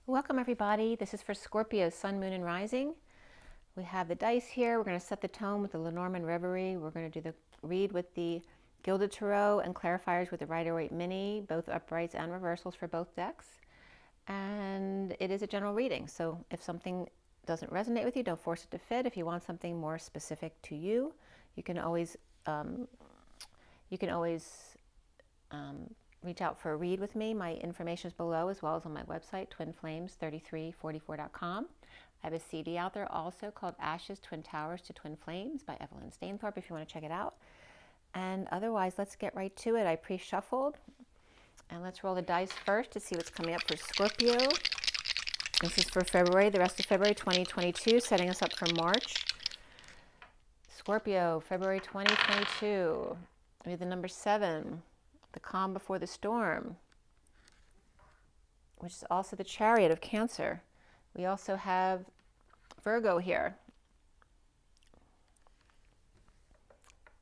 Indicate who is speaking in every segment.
Speaker 1: Welcome everybody. This is for Scorpio, Sun, Moon, and Rising. We have the dice here. We're going to set the tone with the LENORMAND Reverie. We're going to do the read with the Gilded Tarot and clarifiers with the Rider-Waite Mini, both uprights and reversals for both decks. And it is a general reading, so if something doesn't resonate with you, don't force it to fit. If you want something more specific to you, you can always reach out for a read with me. My information is below, as well as on my website, twinflames3344.com. I have a CD out there also called Ashes, Twin Towers to Twin Flames by Evelyn Stainthorpe, if you want to check it out. And otherwise, let's get right to it. I pre-shuffled, and let's roll the dice first to see what's coming up for Scorpio. This is for February, the rest of February 2022, setting us up for March. Scorpio, February 2022. We have the number 7. The calm before the storm, which is also the chariot of Cancer. We also have Virgo here.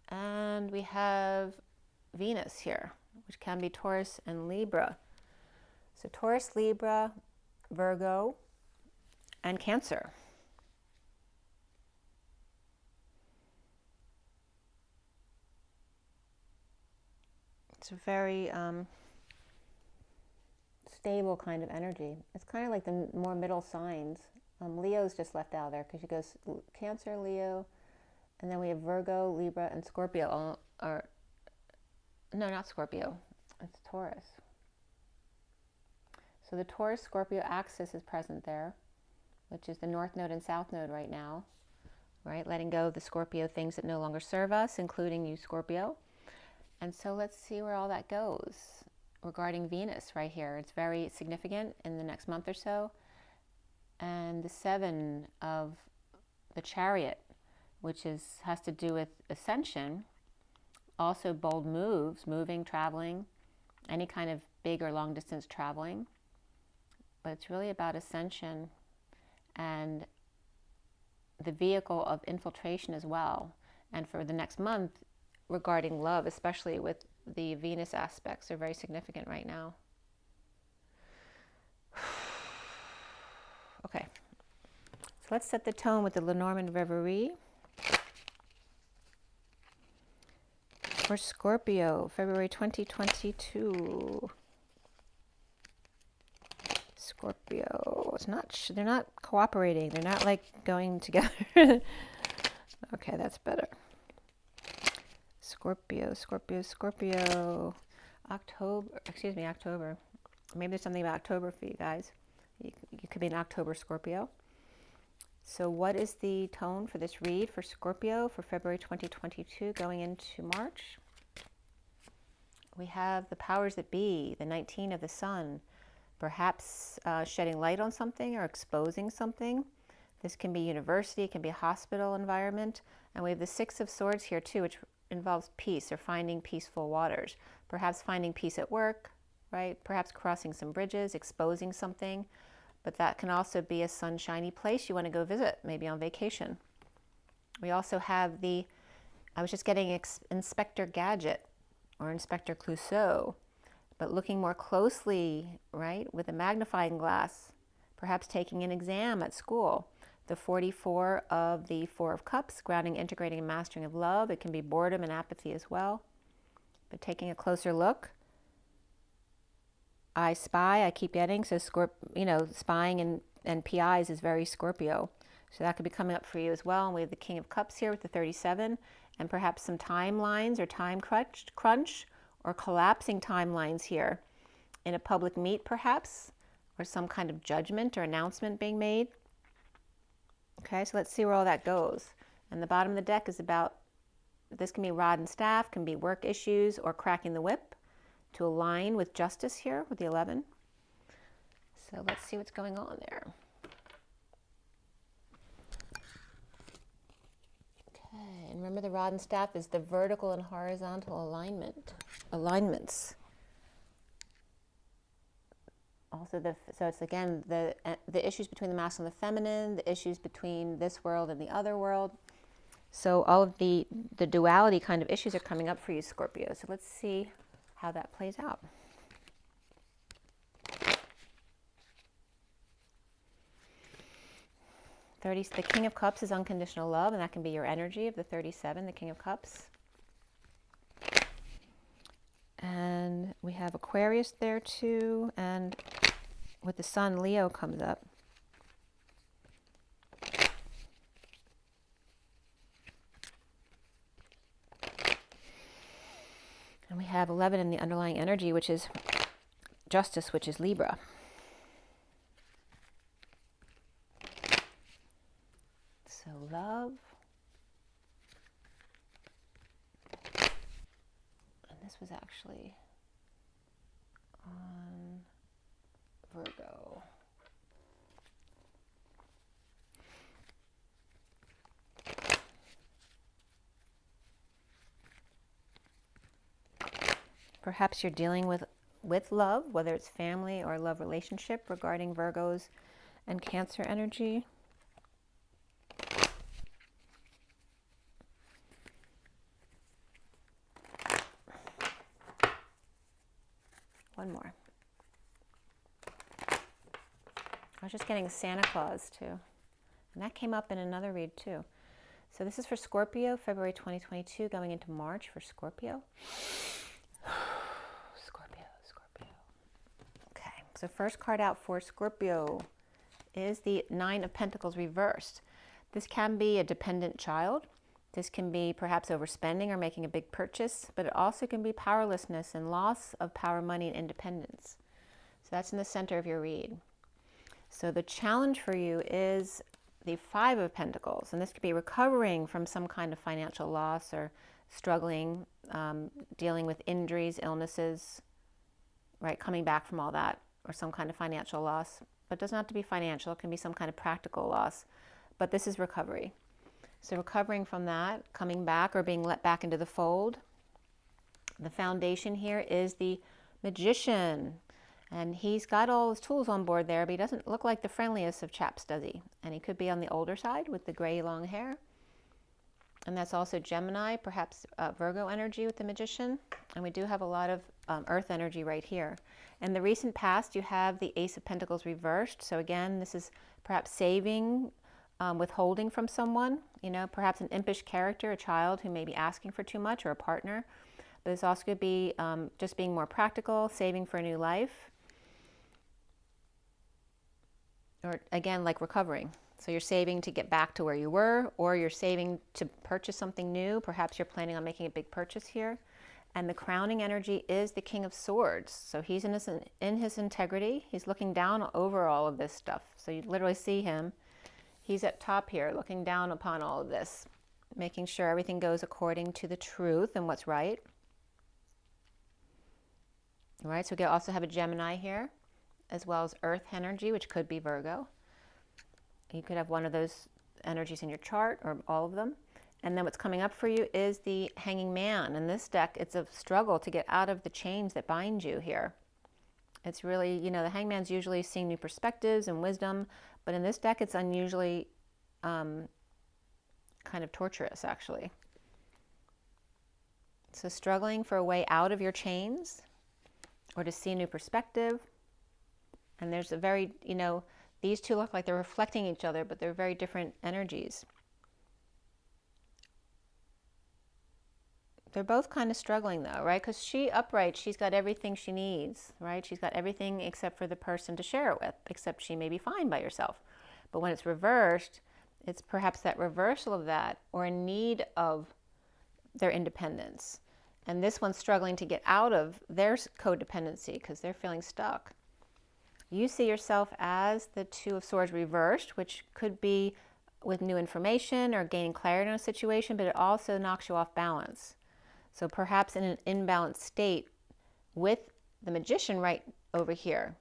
Speaker 1: And we have Venus here, which can be Taurus and Libra. So Taurus, Libra, Virgo, and Cancer. It's a very stable kind of energy. It's kind of like the more middle signs. Leo's just left out there because she goes Cancer, Leo, and then we have Virgo, Libra, and Scorpio. No, not Scorpio. It's Taurus. So the Taurus-Scorpio axis is present there, which is the North Node and South Node right now, right? Letting go of the Scorpio things that no longer serve us, including you, Scorpio. And so let's see where all that goes regarding Venus right here. It's very significant in the next month or so. And the 7 of the chariot, which has to do with ascension, also bold moves, moving, traveling, any kind of big or long distance traveling. But it's really about ascension and the vehicle of infiltration as well. And for the next month, regarding love, especially with the Venus aspects, are very significant right now. Okay, so let's set the tone with the LENORMAND Reverie. For Scorpio, February 2022. Scorpio, they're not cooperating. They're not like going together. Okay, that's better. Scorpio. October. Maybe there's something about October for you guys. You could be an October Scorpio. So what is the tone for this read for Scorpio for February 2022 going into March? We have the powers that be, the 19 of the sun, perhaps shedding light on something or exposing something. This can be university, it can be a hospital environment. And we have the 6 of Swords here too, which involves peace or finding peaceful waters. Perhaps finding peace at work, right? Perhaps crossing some bridges, exposing something. But that can also be a sunshiny place you want to go visit, maybe on vacation. We also have I was just getting Inspector Gadget or Inspector Clouseau, but looking more closely, right, with a magnifying glass, perhaps taking an exam at school. The 44 of the 4 of Cups, grounding, integrating, and mastering of love. It can be boredom and apathy as well. But taking a closer look. I spy, I keep getting, so spying and PIs is very Scorpio. So that could be coming up for you as well. And we have the King of Cups here with the 37, and perhaps some timelines or time crunch or collapsing timelines here in a public meet perhaps, or some kind of judgment or announcement being made. Okay, so let's see where all that goes. And the bottom of the deck is about, this can be rod and staff, can be work issues or cracking the whip to align with justice here with the 11. So let's see what's going on there. Okay, and remember the rod and staff is the vertical and horizontal alignments. Also, so it's again the issues between the masculine and the feminine, the issues between this world and the other world. So all of the duality kind of issues are coming up for you, Scorpio. So let's see how that plays out. The King of Cups is unconditional love, and that can be your energy of the 37, the King of Cups. And we have Aquarius there too, and with the Sun, Leo comes up. And we have 11 in the underlying energy, which is Justice, which is Libra. So love. And this was actually on Virgo. Perhaps you're dealing with love, whether it's family or love relationship, regarding Virgos and Cancer energy. One more. I was just getting Santa Claus too. And that came up in another read too. So this is for Scorpio, February 2022, going into March for Scorpio. So first card out for Scorpio is the Nine of Pentacles reversed. This can be a dependent child. This can be perhaps overspending or making a big purchase, but it also can be powerlessness and loss of power, money, and independence. So that's in the center of your read. So the challenge for you is the Five of Pentacles, and this could be recovering from some kind of financial loss or struggling, dealing with injuries, illnesses, right, coming back from all that, or some kind of financial loss. But it doesn't have to be financial, it can be some kind of practical loss. But this is recovery. So recovering from that, coming back or being let back into the fold. The foundation here is the Magician. And he's got all his tools on board there, but he doesn't look like the friendliest of chaps, does he? And he could be on the older side with the gray long hair. And that's also Gemini, perhaps Virgo energy with the Magician. And we do have a lot of Earth energy right here. In the recent past, you have the Ace of Pentacles reversed. So again, this is perhaps saving, withholding from someone, you know, perhaps an impish character, a child who may be asking for too much, or a partner. But this also could be just being more practical, saving for a new life. Or again, like recovering. So you're saving to get back to where you were, or you're saving to purchase something new. Perhaps you're planning on making a big purchase here. And the crowning energy is the King of Swords. So he's in his integrity. He's looking down over all of this stuff. So you literally see him. He's at top here, looking down upon all of this, making sure everything goes according to the truth and what's right. All right, so we also have a Gemini here, as well as Earth energy, which could be Virgo. You could have one of those energies in your chart, or all of them. And then what's coming up for you is the Hanging Man. In this deck, it's a struggle to get out of the chains that bind you here. It's really, you know, the Hanged Man's usually seeing new perspectives and wisdom, but in this deck, it's unusually kind of torturous, actually. So struggling for a way out of your chains, or to see a new perspective. And there's a very, you know, these two look like they're reflecting each other, but they're very different energies. They're both kind of struggling though, right? Because she upright, she's got everything she needs, right? She's got everything except for the person to share it with, except she may be fine by herself. But when it's reversed, it's perhaps that reversal of that, or in need of their independence. And this one's struggling to get out of their codependency because they're feeling stuck. You see yourself as the Two of Swords reversed, which could be with new information or gaining clarity in a situation, but it also knocks you off balance. So perhaps in an imbalanced state with the Magician right over here,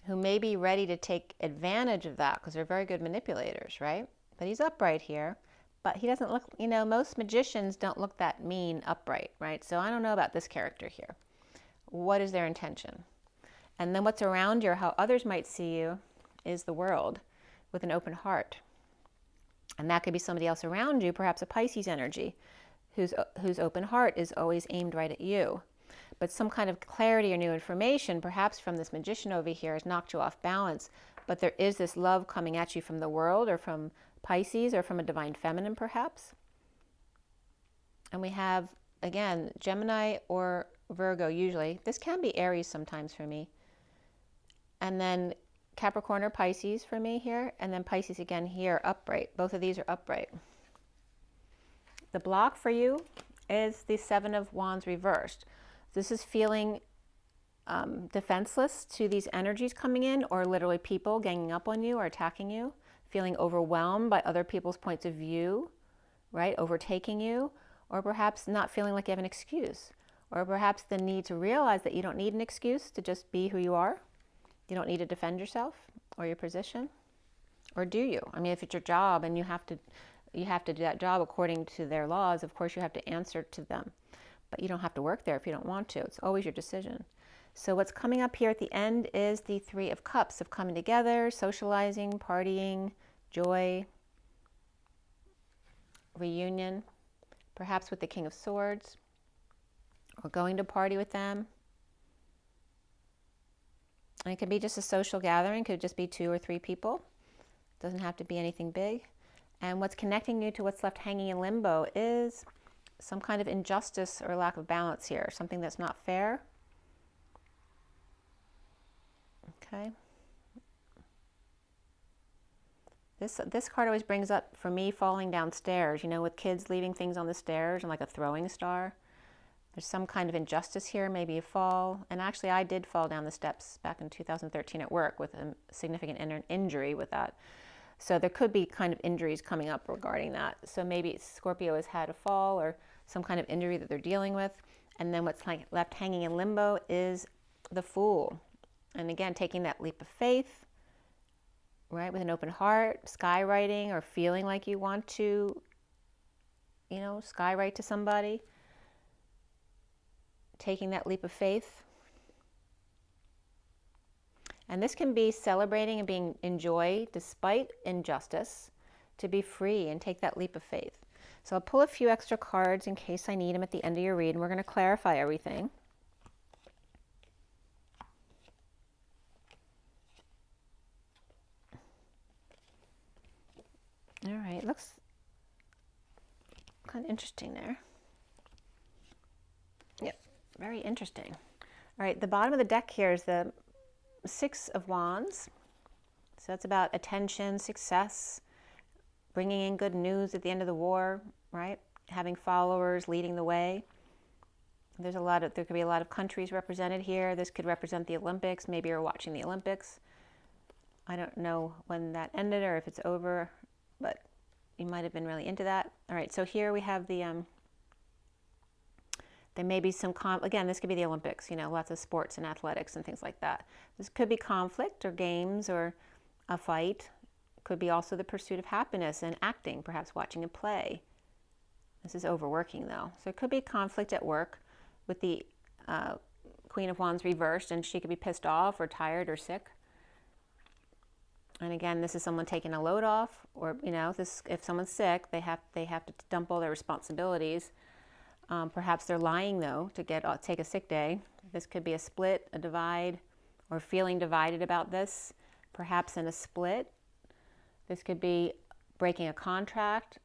Speaker 1: who may be ready to take advantage of that because they're very good manipulators, right? But he's upright here, but he doesn't look, you know, most magicians don't look that mean upright, right? So I don't know about this character here. What is their intention? And then what's around you, or how others might see you, is the World with an open heart. And that could be somebody else around you, perhaps a Pisces energy, whose open heart is always aimed right at you. But some kind of clarity or new information, perhaps from this Magician over here, has knocked you off balance. but there is this love coming at you from the world, or from Pisces, or from a divine feminine perhaps. And we have, again, Gemini or Virgo usually. This can be Aries sometimes for me. And then Capricorn or Pisces for me here. And then Pisces again here, upright. Both of these are upright. The block for you is the Seven of Wands reversed. This is feeling defenseless to these energies coming in, or literally people ganging up on you or attacking you, feeling overwhelmed by other people's points of view, right? Overtaking you, or perhaps not feeling like you have an excuse, or perhaps the need to realize that you don't need an excuse to just be who you are. You don't need to defend yourself or your position. Or do you? I mean, if it's your job and you have to do that job according to their laws, of course you have to answer to them. But you don't have to work there if you don't want to. It's always your decision. So what's coming up here at the end is the Three of Cups, of coming together, socializing, partying, joy, reunion, perhaps with the King of Swords, or going to party with them. And it could be just a social gathering, could just be 2 or 3 people. It doesn't have to be anything big. And what's connecting you to what's left hanging in limbo is some kind of injustice or lack of balance here, something that's not fair. Okay. This card always brings up, for me, falling downstairs, you know, with kids leaving things on the stairs and like a throwing star. There's some kind of injustice here, maybe a fall. And actually, I did fall down the steps back in 2013 at work with a significant injury with that. So there could be kind of injuries coming up regarding that. So maybe Scorpio has had a fall or some kind of injury that they're dealing with. And then what's like left hanging in limbo is the Fool. And again, taking that leap of faith, right, with an open heart, skywriting, or feeling like you want to, you know, skywrite to somebody. Taking that leap of faith. And this can be celebrating and being in joy despite injustice, to be free and take that leap of faith. So I'll pull a few extra cards in case I need them at the end of your read, and we're going to clarify everything. All right, looks kind of interesting there. Yep, very interesting. All right, the bottom of the deck here is the Six of Wands. So that's about attention, success, bringing in good news at the end of the war, right? Having followers, leading the way. There could be a lot of countries represented here. This could represent the Olympics. Maybe you're watching the Olympics. I don't know when that ended or if it's over, but you might have been really into that. All right, so here we have the, there may be some, again, this could be the Olympics, you know, lots of sports and athletics and things like that. This could be conflict or games or a fight. Could be also the pursuit of happiness and acting, perhaps watching a play. This is overworking though. So it could be conflict at work with the Queen of Wands reversed, and she could be pissed off or tired or sick. And again, this is someone taking a load off, or, you know, if someone's sick, they have to dump all their responsibilities. Perhaps they're lying though to take a sick day. This could be a split, a divide, or feeling divided about this. Perhaps in a split. This could be breaking a contract,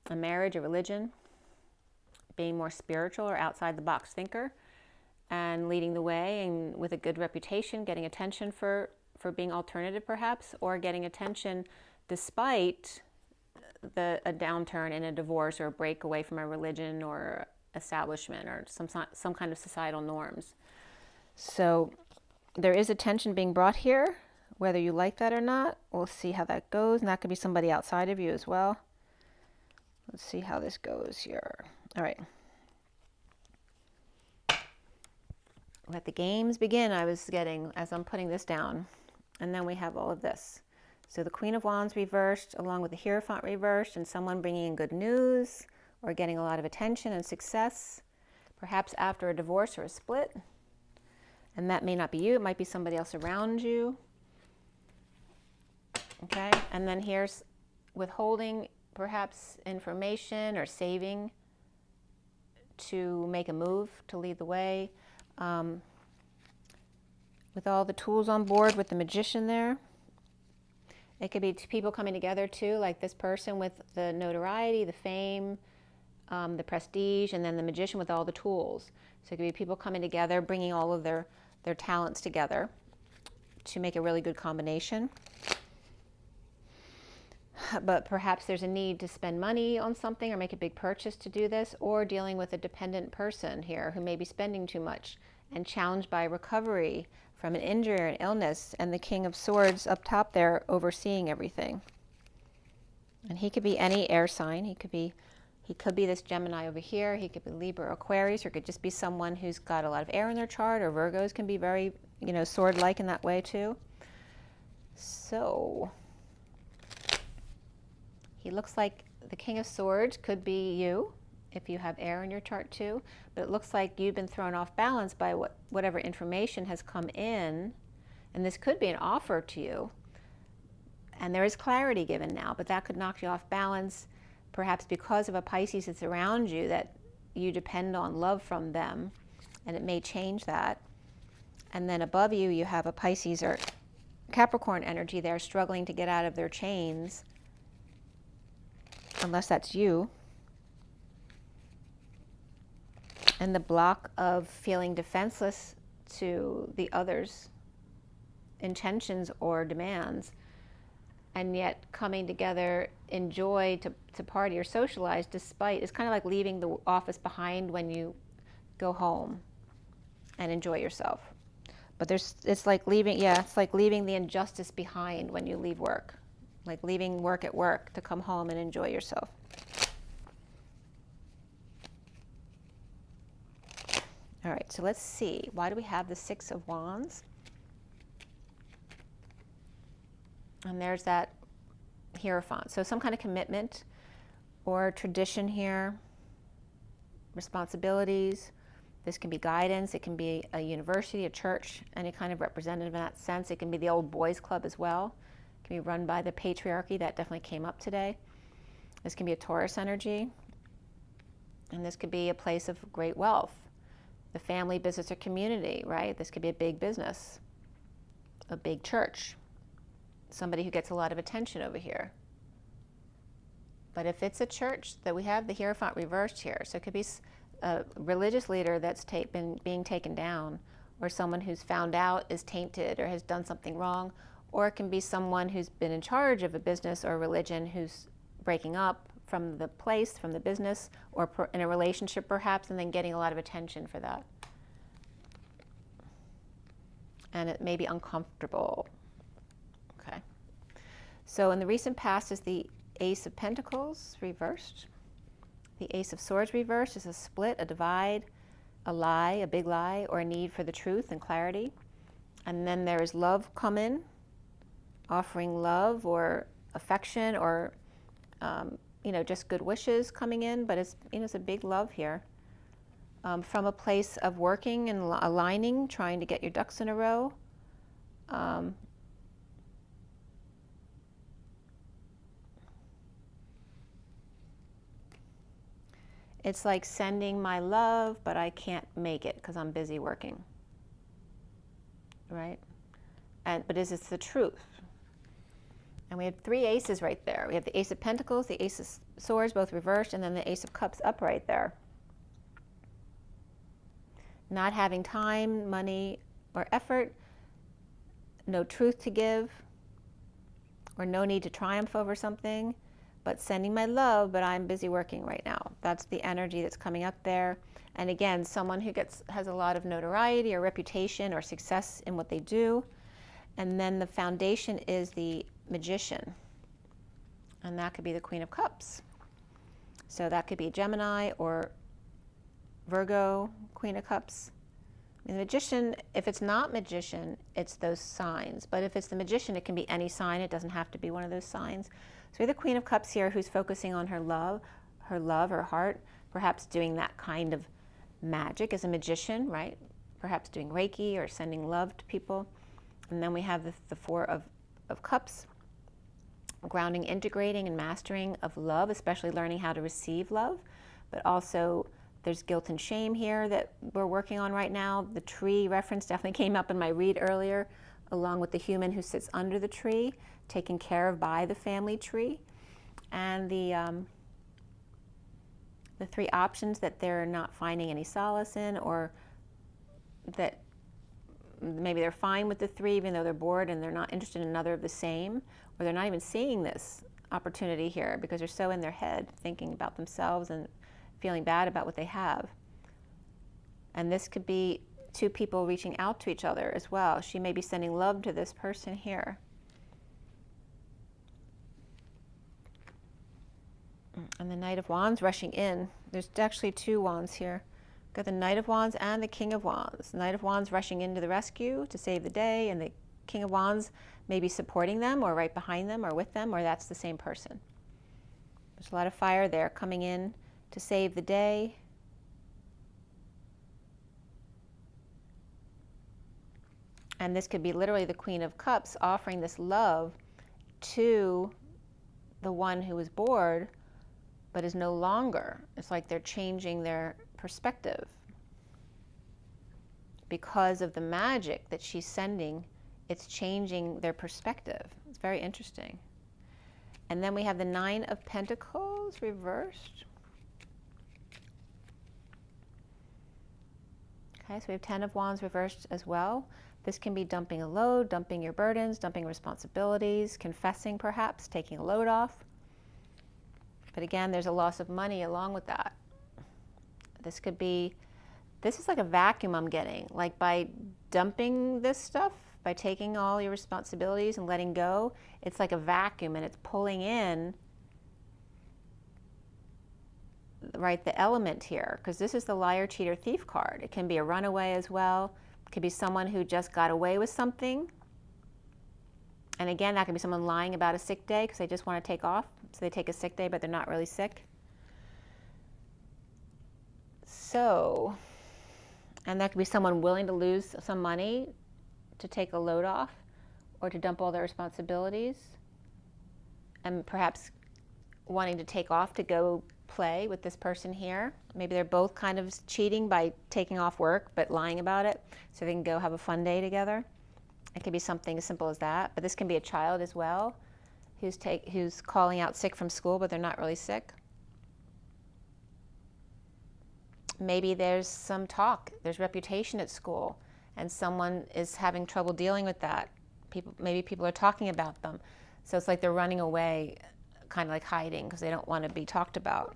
Speaker 1: a marriage, a religion, being more spiritual or outside the box thinker, and leading the way and with a good reputation, getting attention for being alternative perhaps, or getting attention despite a downturn in a divorce or a break away from a religion or establishment or some kind of societal norms. So there is attention being brought here, whether you like that or not. We'll see how that goes, and that could be somebody outside of you as well. Let's see how this goes here. All right. Let the games begin, I was getting as I'm putting this down. And then we have all of this. So the Queen of Wands reversed, along with the Hierophant reversed, and someone bringing in good news or getting a lot of attention and success, perhaps after a divorce or a split. And that may not be you. It might be somebody else around you. Okay. And then here's withholding perhaps information or saving to make a move, to lead the way. With all the tools on board with the Magician there. It could be people coming together too, like this person with the notoriety, the fame, the prestige, and then the magician with all the tools. So it could be people coming together, bringing all of their talents together to make a really good combination. But perhaps there's a need to spend money on something or make a big purchase to do this, or dealing with a dependent person here who may be spending too much and challenged by recovery from an injury or an illness, and the King of Swords up top there overseeing everything. And he could be any air sign. He could be this Gemini over here. He could be Libra or Aquarius, or it could just be someone who's got a lot of air in their chart, or Virgos can be very, sword-like in that way too. So he looks like the King of Swords could be you if you have air in your chart too, but it looks like you've been thrown off balance by whatever information has come in, and this could be an offer to you, and there is clarity given now, but that could knock you off balance, perhaps because of a Pisces that's around you that you depend on love from them, and it may change that. And then above you, you have a Pisces or Capricorn energy there struggling to get out of their chains, unless that's you. And the block of feeling defenseless to the other's intentions or demands, and yet coming together in joy to party or socialize despite, it's kind of like leaving the office behind when you go home and enjoy yourself. But it's like leaving the injustice behind when you leave work, like leaving work at work to come home and enjoy yourself. All right, so let's see. Why do we have the Six of Wands? And there's that Hierophant. So some kind of commitment or tradition here, responsibilities. This can be guidance. It can be a university, a church, any kind of representative in that sense. It can be the old boys club as well. It can be run by the patriarchy. That definitely came up today. This can be a Taurus energy. And this could be a place of great wealth. The family, business, or community, right? This could be a big business, a big church, somebody who gets a lot of attention over here. But if it's a church, that we have the Hierophant reversed here, so it could be a religious leader that's being taken down, or someone who's found out is tainted or has done something wrong, or it can be someone who's been in charge of a business or religion who's breaking up from the place, from the business, or in a relationship perhaps, and then getting a lot of attention for that. And it may be uncomfortable. Okay. So in the recent past is the Ace of Pentacles reversed. The Ace of Swords reversed is a split, a divide, a lie, a big lie, or a need for the truth and clarity. And then there is love come in, offering love or affection or just good wishes coming in, but it's a big love here. From a place of working and aligning, trying to get your ducks in a row. It's like sending my love, but I can't make it because I'm busy working, right? But is it the truth? And we have three aces right there. We have the Ace of Pentacles, the Ace of Swords, both reversed, and then the Ace of Cups upright there. Not having time, money, or effort, no truth to give, or no need to triumph over something, but sending my love, but I'm busy working right now. That's the energy that's coming up there. And again, someone who has a lot of notoriety or reputation or success in what they do. And then the foundation is the Magician, and that could be the Queen of Cups. So that could be Gemini or Virgo, Queen of Cups. I mean, the Magician, if it's not Magician, it's those signs. But if it's the Magician, it can be any sign. It doesn't have to be one of those signs. So we have the Queen of Cups here who's focusing on her love, her heart, perhaps doing that kind of magic as a magician, right? Perhaps doing Reiki or sending love to people. And then we have the Four of Cups, grounding, integrating, and mastering of love, especially learning how to receive love. But also there's guilt and shame here that we're working on right now. The tree reference definitely came up in my read earlier. along with the human who sits under the tree, taken care of by the family tree. And the three options that they're not finding any solace in, or that maybe they're fine with the three even though they're bored and they're not interested in another of the same, or they're not even seeing this opportunity here because they're so in their head thinking about themselves and feeling bad about what they have. And this could be two people reaching out to each other as well. She may be sending love to this person here. And the Knight of Wands rushing in. There's actually two wands here. Got the Knight of Wands and the King of Wands. The Knight of Wands rushing into the rescue to save the day, and the King of Wands maybe supporting them or right behind them or with them, or that's the same person. There's a lot of fire there coming in to save the day. And this could be literally the Queen of Cups offering this love to the one who is bored but is no longer. It's like they're changing their perspective because of the magic that she's sending. It's changing their perspective. It's very interesting. And then we have the Nine of Pentacles reversed. Okay, so we have 10 of Wands reversed as well. This can be dumping a load, dumping your burdens, dumping responsibilities, confessing perhaps, taking a load off. But again, there's a loss of money along with that. This could be, this is like a vacuum I'm getting. Like by dumping this stuff, by taking all your responsibilities and letting go, it's like a vacuum and it's pulling in, right, the element here. Because this is the liar, cheater, thief card. It can be a runaway as well. It could be someone who just got away with something. And again, that could be someone lying about a sick day because they just want to take off. So they take a sick day, but they're not really sick. So, and that could be someone willing to lose some money to take a load off or to dump all their responsibilities. And perhaps wanting to take off to go play with this person here. Maybe they're both kind of cheating by taking off work but lying about it so they can go have a fun day together. It could be something as simple as that, but this can be a child as well who's calling out sick from school, but they're not really sick. Maybe there's some talk, there's reputation at school, and someone is having trouble dealing with that. Maybe people are talking about them. So it's like they're running away, kind of like hiding because they don't want to be talked about.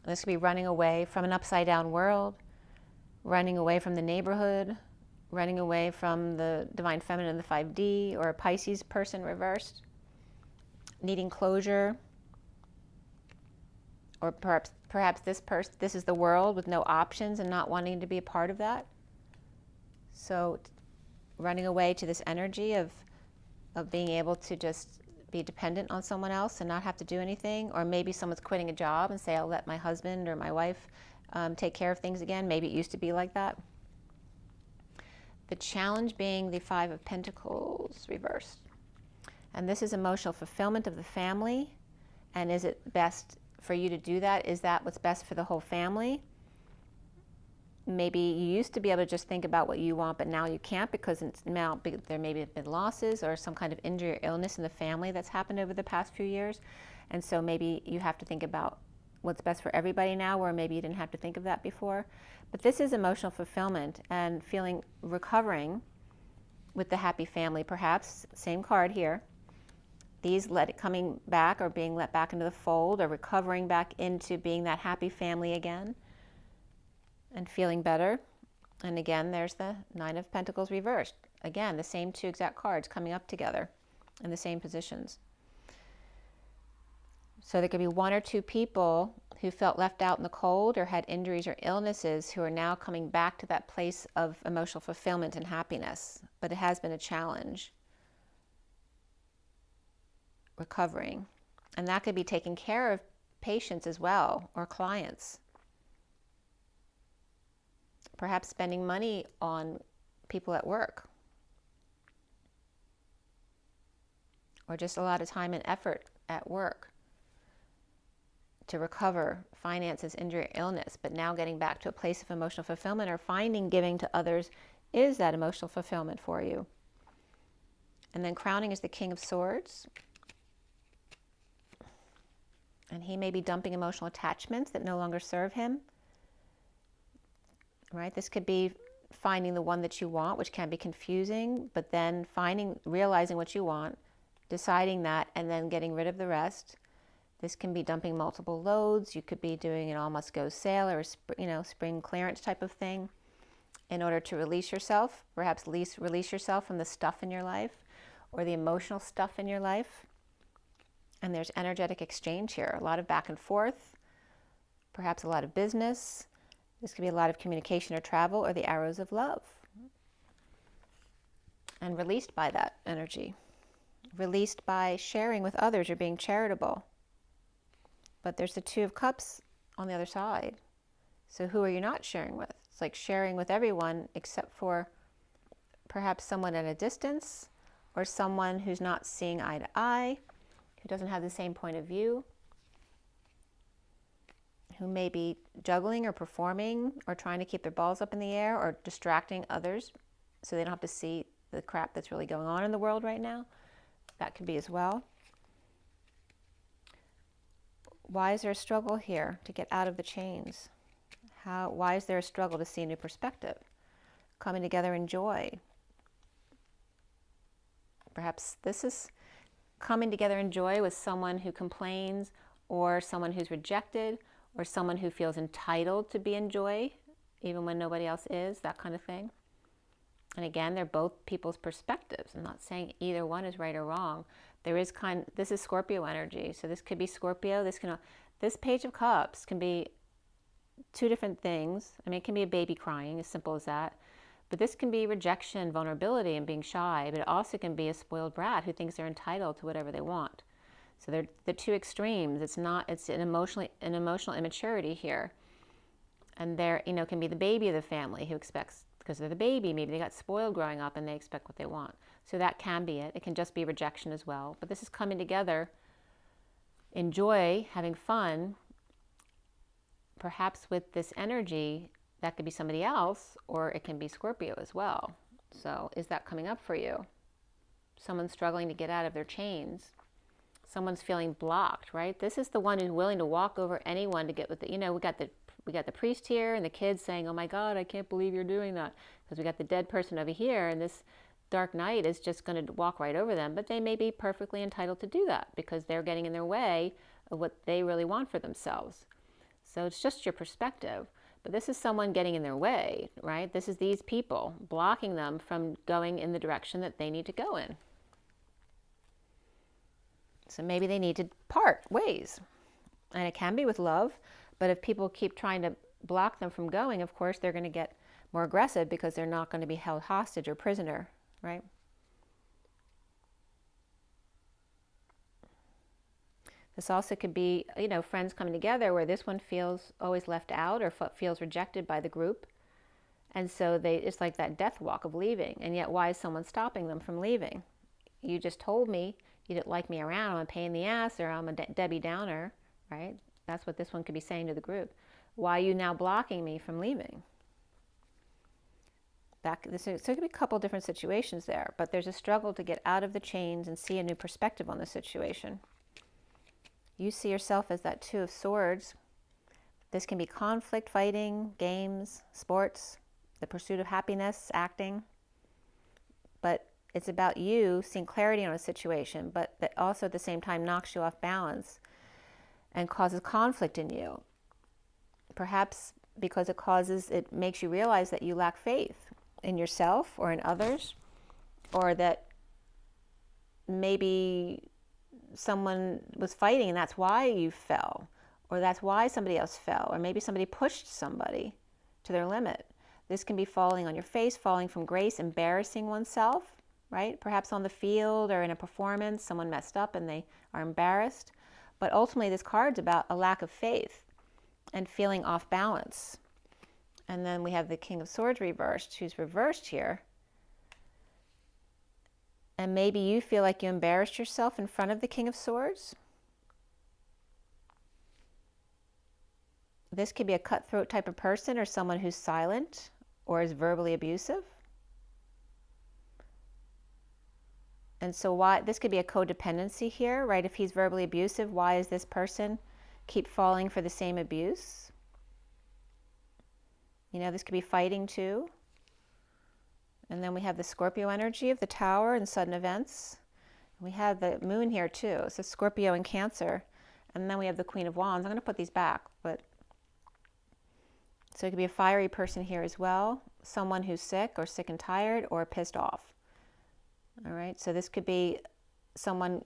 Speaker 1: This could be running away from an upside down world, running away from the neighborhood, running away from the Divine Feminine, the 5D, or a Pisces person reversed, needing closure, or perhaps this is the world with no options and not wanting to be a part of that. So running away to this energy of being able to just be dependent on someone else and not have to do anything, or maybe someone's quitting a job and say, I'll let my husband or my wife take care of things again. Maybe it used to be like that. The challenge being the Five of Pentacles reversed. And this is emotional fulfillment of the family. And is it best for you to do that? Is that what's best for the whole family? Maybe you used to be able to just think about what you want, but now you can't because now there may have been losses or some kind of injury or illness in the family that's happened over the past few years. And so maybe you have to think about what's best for everybody now, where maybe you didn't have to think of that before. But this is emotional fulfillment and recovering with the happy family, perhaps. Same card here. These coming back or being let back into the fold, or recovering back into being that happy family again and feeling better. And again, there's the Nine of Pentacles reversed. Again, the same two exact cards coming up together in the same positions. So there could be one or two people who felt left out in the cold or had injuries or illnesses who are now coming back to that place of emotional fulfillment and happiness. But it has been a challenge recovering. And that could be taking care of patients as well, or clients. Perhaps spending money on people at work. Or just a lot of time and effort at work to recover finances, injury, illness, but now getting back to a place of emotional fulfillment, or finding giving to others is that emotional fulfillment for you. And then crowning is the King of Swords. And he may be dumping emotional attachments that no longer serve him. Right? This could be finding the one that you want, which can be confusing, but then realizing what you want, deciding that, and then getting rid of the rest. This can be dumping multiple loads. You could be doing an all must go sale or spring clearance type of thing in order to release yourself, perhaps release yourself from the stuff in your life or the emotional stuff in your life. And there's energetic exchange here, a lot of back and forth, perhaps a lot of business. This could be a lot of communication or travel or the arrows of love. And released by that energy. Released by sharing with others or being charitable. But there's the Two of Cups on the other side. So who are you not sharing with? It's like sharing with everyone except for perhaps someone at a distance or someone who's not seeing eye to eye, who doesn't have the same point of view, who may be juggling or performing or trying to keep their balls up in the air or distracting others so they don't have to see the crap that's really going on in the world right now. That could be as well. Why is there a struggle here to get out of the chains? Why is there a struggle to see a new perspective? Coming together in joy. Perhaps this is coming together in joy with someone who complains or someone who's rejected or someone who feels entitled to be in joy even when nobody else is, that kind of thing. And again, they're both people's perspectives. I'm not saying either one is right or wrong. This is Scorpio energy. So this could be Scorpio. This Page of Cups can be two different things. I mean, it can be a baby crying, as simple as that. But this can be rejection, vulnerability, and being shy. But it also can be a spoiled brat who thinks they're entitled to whatever they want. So they're the two extremes. It's an emotional immaturity here. And there, can be the baby of the family who expects, because they're the baby, maybe they got spoiled growing up and they expect what they want. So that can be it. It can just be rejection as well. But this is coming together in joy, having fun, perhaps with this energy. That could be somebody else, or it can be Scorpio as well. So is that coming up for you? Someone's struggling to get out of their chains. Someone's feeling blocked, right? This is the one who's willing to walk over anyone to get with the, we got the priest here and the kids saying, oh my God, I can't believe you're doing that. Because we got the dead person over here, and this dark knight is just going to walk right over them. But they may be perfectly entitled to do that because they're getting in their way of what they really want for themselves. So it's just your perspective. But this is someone getting in their way, right? This is these people blocking them from going in the direction that they need to go in. So maybe they need to part ways. And it can be with love, but if people keep trying to block them from going, of course, they're going to get more aggressive because they're not going to be held hostage or prisoner, right? This also could be, friends coming together where this one feels always left out or feels rejected by the group. And so it's like that death walk of leaving. And yet, why is someone stopping them from leaving? You just told me you didn't like me around. I'm a pain in the ass, or I'm a Debbie Downer, right? That's what this one could be saying to the group. Why are you now blocking me from leaving? So it could be a couple different situations there, but there's a struggle to get out of the chains and see a new perspective on the situation. You see yourself as that Two of Swords. This can be conflict, fighting, games, sports, the pursuit of happiness, acting. But it's about you seeing clarity on a situation, but that also at the same time knocks you off balance and causes conflict in you. Perhaps because it makes you realize that you lack faith in yourself or in others, or that maybe someone was fighting and that's why you fell, or that's why somebody else fell, or maybe somebody pushed somebody to their limit. This can be falling on your face, falling from grace, embarrassing oneself, right? Perhaps on the field or in a performance, someone messed up and they are embarrassed. But ultimately, this card's about a lack of faith and feeling off balance. And then we have the King of Swords reversed, who's reversed here. And maybe you feel like you embarrassed yourself in front of the King of Swords. This could be a cutthroat type of person or someone who's silent or is verbally abusive. And so why, this could be a codependency here, right? If he's verbally abusive, why is this person keep falling for the same abuse? You know, this could be fighting too. And then we have the Scorpio energy of the Tower and sudden events. We have the Moon here too. So Scorpio and Cancer. And then we have the Queen of Wands. I'm going to put these back, but so it could be a fiery person here as well. Someone who's sick and tired or pissed off. All right, so this could be someone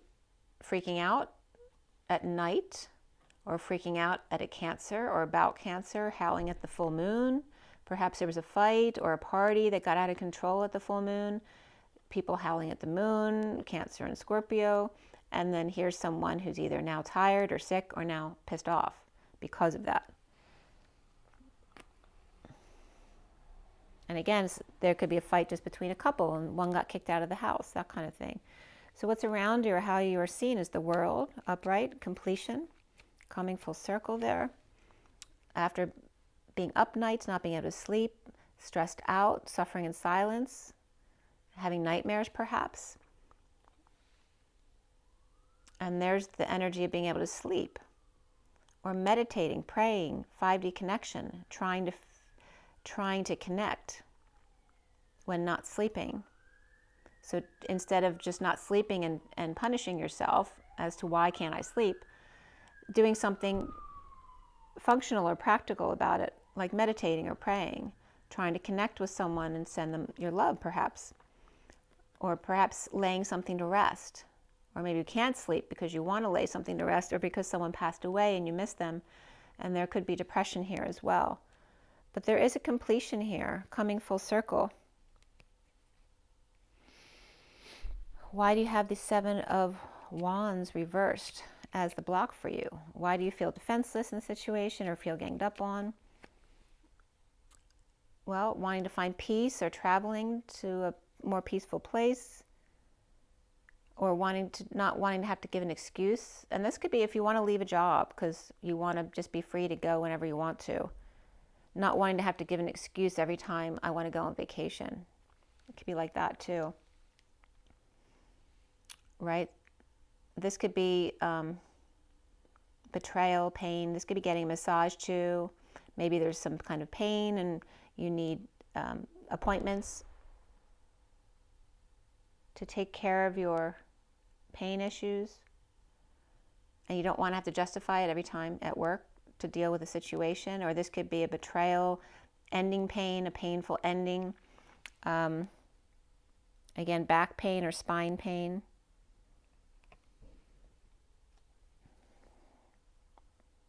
Speaker 1: freaking out at night or freaking out at a Cancer or about Cancer, howling at the full moon. Perhaps there was a fight or a party that got out of control at the full moon. People howling at the moon, Cancer and Scorpio. And then here's someone who's either now tired or sick or now pissed off because of that. And again, there could be a fight just between a couple and one got kicked out of the house, that kind of thing. So what's around you or how you are seen is the World, upright, completion, coming full circle there. After being up nights, not being able to sleep, stressed out, suffering in silence, having nightmares perhaps. And there's the energy of being able to sleep or meditating, praying, 5D connection, trying to connect when not sleeping. So instead of just not sleeping and punishing yourself as to why can't I sleep, doing something functional or practical about it, like meditating or praying, trying to connect with someone and send them your love perhaps, or perhaps laying something to rest. Or maybe you can't sleep because you want to lay something to rest or because someone passed away and you miss them. And there could be depression here as well. But there is a completion here, coming full circle. Why do you have the Seven of Wands reversed as the block for you? Why do you feel defenseless in the situation or feel ganged up on? Well, wanting to find peace or traveling to a more peaceful place, or not wanting to have to give an excuse. And this could be if you want to leave a job because you want to just be free to go whenever you want to. Not wanting to have to give an excuse every time I want to go on vacation. It could be like that too. Right? This could be betrayal, pain. This could be getting a massage too. Maybe there's some kind of pain and you need appointments to take care of your pain issues. And you don't want to have to justify it every time at work to deal with a situation. Or this could be a betrayal, ending pain, a painful ending. Again, back pain or spine pain.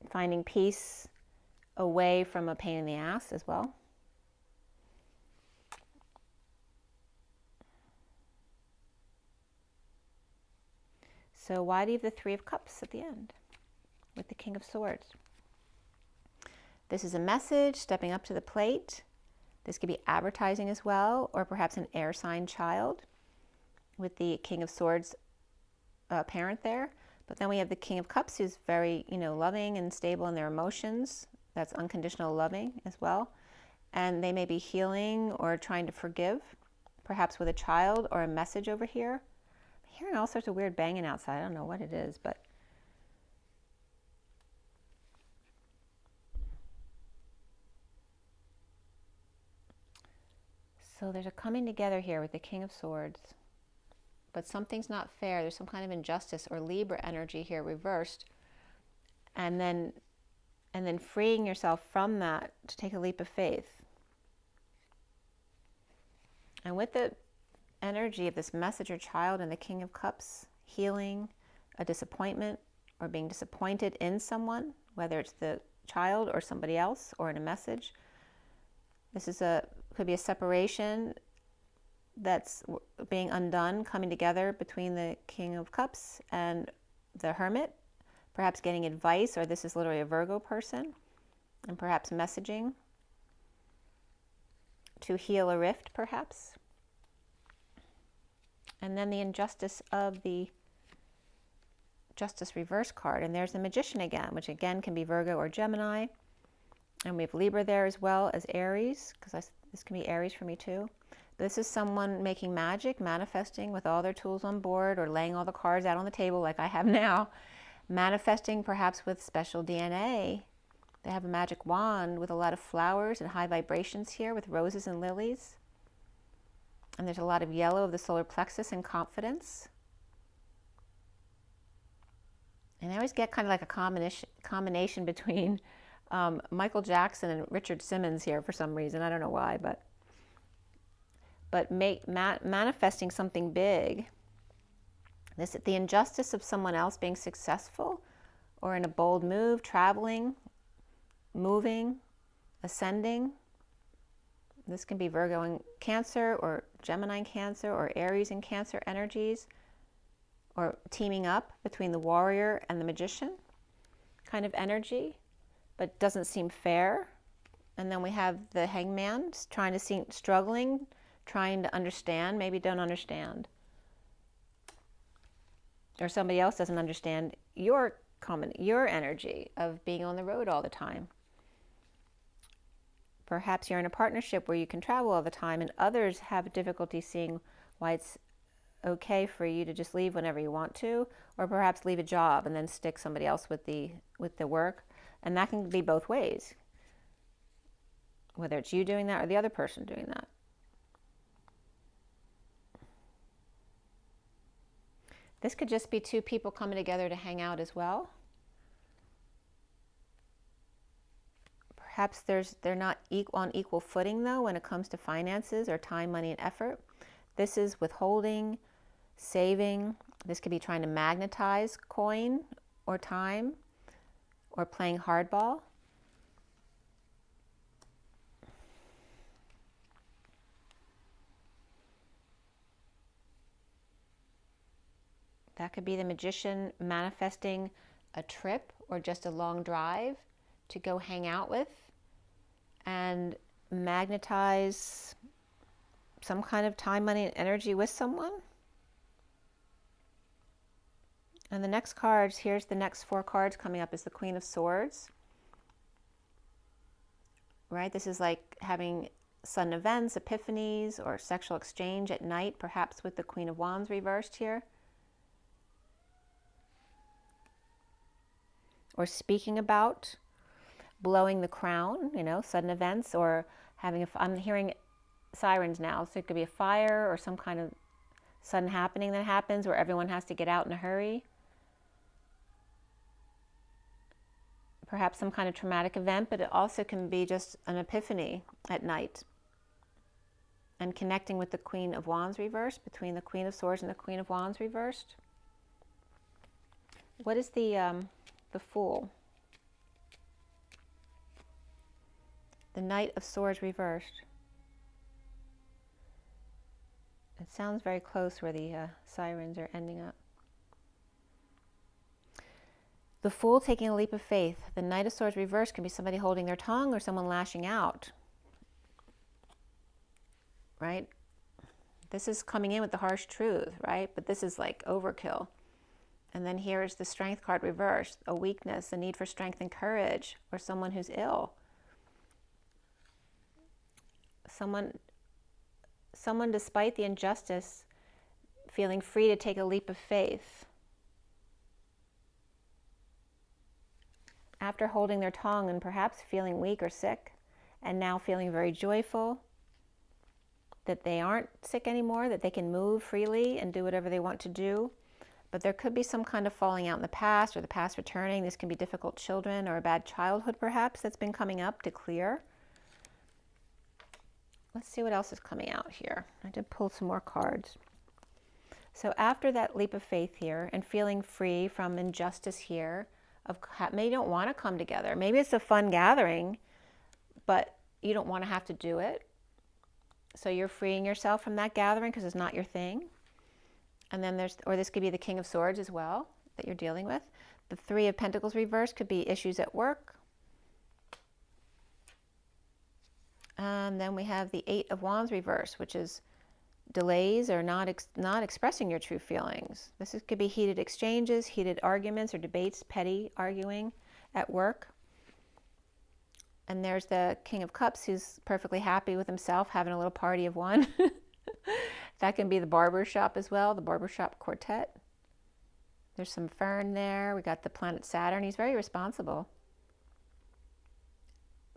Speaker 1: Finding peace away from a pain in the ass as well. So why do you have the Three of Cups at the end with the King of Swords? This is a message, stepping up to the plate. This could be advertising as well, or perhaps an air sign child with the King of Swords parent there. But then we have the King of Cups, who's very, loving and stable in their emotions. That's unconditional loving as well. And they may be healing or trying to forgive, perhaps with a child or a message over here. I'm hearing all sorts of weird banging outside. I don't know what it is, but so there's a coming together here with the King of Swords. But something's not fair. There's some kind of injustice or Libra energy here reversed. And then freeing yourself from that to take a leap of faith. And with the energy of this messenger child and the King of Cups, healing, a disappointment, or being disappointed in someone, whether it's the child or somebody else or in a message. This is could be a separation that's being undone, coming together between the King of Cups and the Hermit, perhaps getting advice, or this is literally a Virgo person, and perhaps messaging to heal a rift, perhaps. And then the injustice of the Justice reverse card, and there's the Magician again, which again can be Virgo or Gemini, and we have Libra there as well as Aries, because this can be Aries for me too. This is someone making magic, manifesting with all their tools on board, or laying all the cards out on the table like I have now. Manifesting perhaps with special DNA. They have a magic wand with a lot of flowers and high vibrations here with roses and lilies. And there's a lot of yellow of the solar plexus and confidence. And I always get kind of like a combination between Michael Jackson and Richard Simmons here for some reason. I don't know why, but manifesting something big. The injustice of someone else being successful or in a bold move, traveling, moving, ascending. This can be Virgo in Cancer or Gemini in Cancer or Aries in Cancer energies, or teaming up between the warrior and the magician kind of energy, but doesn't seem fair. And then we have the Hangman trying to seem struggling, trying to understand, maybe don't understand. Or somebody else doesn't understand your energy of being on the road all the time. Perhaps you're in a partnership where you can travel all the time and others have difficulty seeing why it's okay for you to just leave whenever you want to, or perhaps leave a job and then stick somebody else with the work. And that can be both ways, whether it's you doing that or the other person doing that. This could just be two people coming together to hang out as well. Perhaps they're not on equal footing though when it comes to finances or time, money, and effort. This is withholding, saving. This could be trying to magnetize coin or time, or playing hardball. That could be the magician manifesting a trip or just a long drive to go hang out with and magnetize some kind of time, money, and energy with someone. And the next cards, here's the next 4 cards coming up, is the Queen of Swords. Right? This is like having sudden events, epiphanies, or sexual exchange at night, perhaps with the Queen of Wands reversed here. Or speaking about blowing the crown, you know, sudden events, or having I'm hearing sirens now, so it could be a fire or some kind of sudden happening that happens where everyone has to get out in a hurry. Perhaps some kind of traumatic event, but it also can be just an epiphany at night. And connecting with the Queen of Wands reversed, between the Queen of Swords and the Queen of Wands reversed. What is the Fool? The Knight of Swords reversed. It sounds very close where the sirens are ending up. The Fool taking a leap of faith. The Knight of Swords reversed can be somebody holding their tongue or someone lashing out. Right? This is coming in with the harsh truth, right? But this is like overkill. And then here is the Strength card reversed, a weakness, a need for strength and courage, or someone who's ill. Someone despite the injustice, feeling free to take a leap of faith. After holding their tongue and perhaps feeling weak or sick, and now feeling very joyful that they aren't sick anymore, that they can move freely and do whatever they want to do. But there could be some kind of falling out in the past, or the past returning. This can be difficult children or a bad childhood perhaps that's been coming up to clear. Let's see what else is coming out here. I did pull some more cards. So after that leap of faith here and feeling free from injustice here, maybe you don't want to come together. Maybe it's a fun gathering, but you don't want to have to do it. So you're freeing yourself from that gathering because it's not your thing. And then this could be the King of Swords as well that you're dealing with. The Three of Pentacles reversed could be issues at work. And then we have the Eight of Wands reversed, which is delays or not expressing your true feelings. Could be heated exchanges, heated arguments or debates, petty arguing at work. And there's the King of Cups, who's perfectly happy with himself, having a little party of one. That can be the barber shop as well, the barbershop quartet. There's some fern there. We got the planet Saturn. He's very responsible.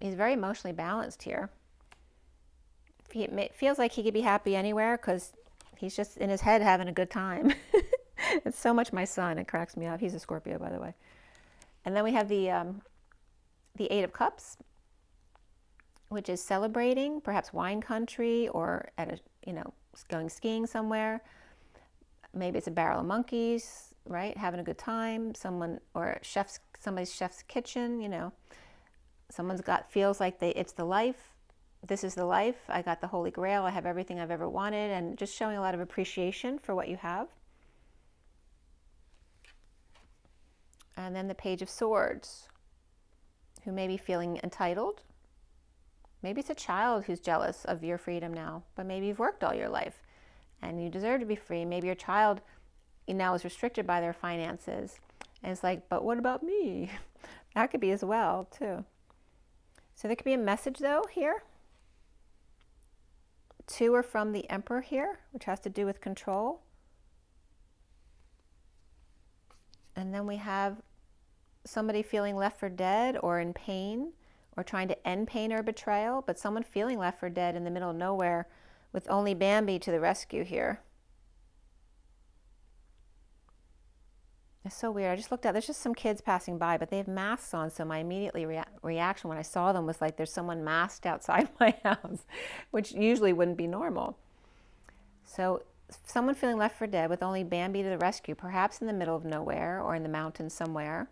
Speaker 1: He's very emotionally balanced here. It feels like he could be happy anywhere because he's just in his head having a good time. It's so much my son. It cracks me up. He's a Scorpio, by the way. And then we have the Eight of Cups, which is celebrating, perhaps wine country, or at a, going skiing somewhere. Maybe it's a barrel of monkeys, right? Having a good time. Somebody's chef's kitchen, Someone's feels like it's the life. This is the life. I got the Holy Grail. I have everything I've ever wanted, and just showing a lot of appreciation for what you have. And then the Page of Swords, who may be feeling entitled. Maybe it's a child who's jealous of your freedom now, but maybe you've worked all your life and you deserve to be free. Maybe your child now is restricted by their finances. And it's like, but what about me? That could be as well, too. So there could be a message, though, here. To or from the Emperor here, which has to do with control. And then we have somebody feeling left for dead or in pain or trying to end pain or betrayal, but someone feeling left for dead in the middle of nowhere with only Bambi to the rescue here. It's so weird. I just looked out. There's just some kids passing by, but they have masks on, so my immediately reaction when I saw them was like, there's someone masked outside my house, which usually wouldn't be normal. So someone feeling left for dead with only Bambi to the rescue, perhaps in the middle of nowhere or in the mountains somewhere.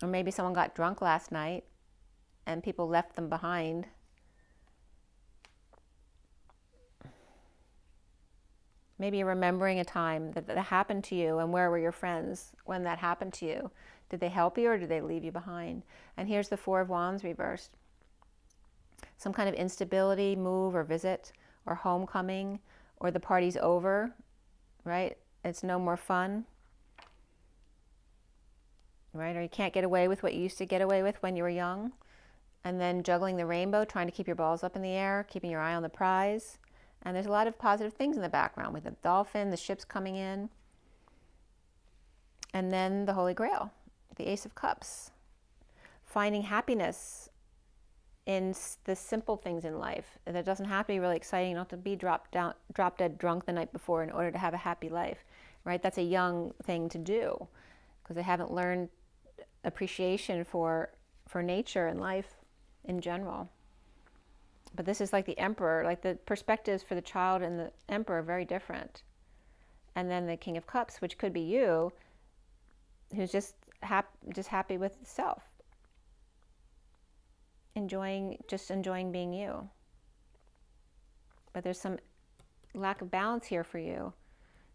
Speaker 1: Or maybe someone got drunk last night and people left them behind. Maybe you're remembering a time that happened to you, and where were your friends when that happened to you? Did they help you or did they leave you behind? And here's the Four of Wands reversed. Some kind of instability, move or visit, or homecoming, or the party's over, right? It's no more fun, right? Or you can't get away with what you used to get away with when you were young. And then juggling the rainbow, trying to keep your balls up in the air, keeping your eye on the prize. And there's a lot of positive things in the background with the dolphin, the ships coming in. And then the Holy Grail, the Ace of Cups. Finding happiness in the simple things in life. That doesn't have to be really exciting. You don't have to be drop dead drunk the night before in order to have a happy life, right? That's a young thing to do because they haven't learned appreciation for nature and life in general. But this is like the Emperor, like the perspectives for the child and the Emperor are very different. And then the King of Cups, which could be you, who's just happy with self. Just enjoying being you. But there's some lack of balance here for you